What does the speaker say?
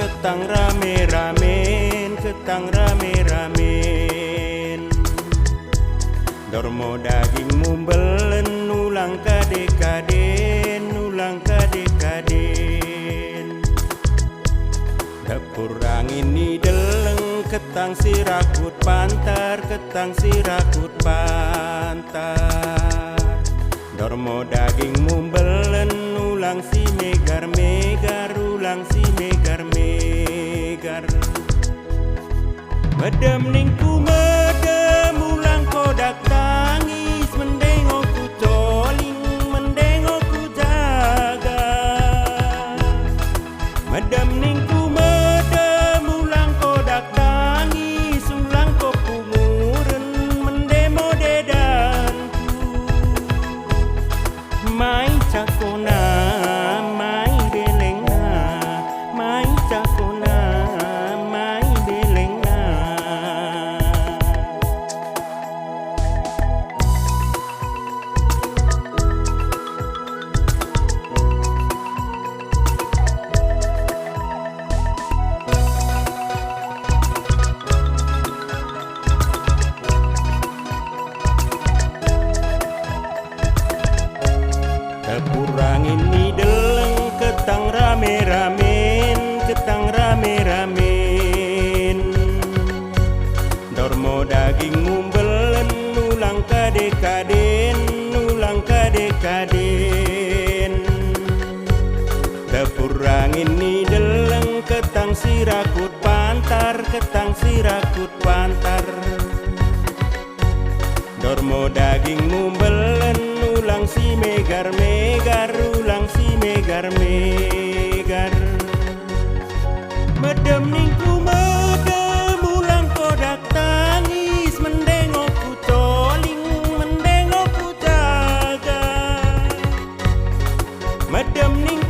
ketang rame-ramen, ketang rame-ramen. Dormo daging mumbelen ulang kade-kaden, ulang kade-kaden. Dapur angin ni deleng ketang sirakut pantar, ketang sirakut pantar. Dormo daging mumbelen ulang si megar-megar, ulang si megar-megar. Medem ningku medem ulang kodak tangis, mendengo ku coling, mendengo ku jaga. Medem ningku medem ulang kodak tangis, ulang ko punguren, mendemo dedanku. Mai cakona, mai delengna, mai cakona, mai delengna. Dapur angin ni deleng ketang rame-ramen, ketang rame-ramen. Dormo daging mumbelen ulang kade-kaden, ulang kade-kaden. Dapur angin ni deleng ketang sirakut pantar, ketang sirakut pantar. Dormo daging mumbelen ulang si megar-megar, ulang si megar-megar. Medem ningku medem ulang kodak tangis, mendengo ku coling, mendengo ku jaga. Medem ningku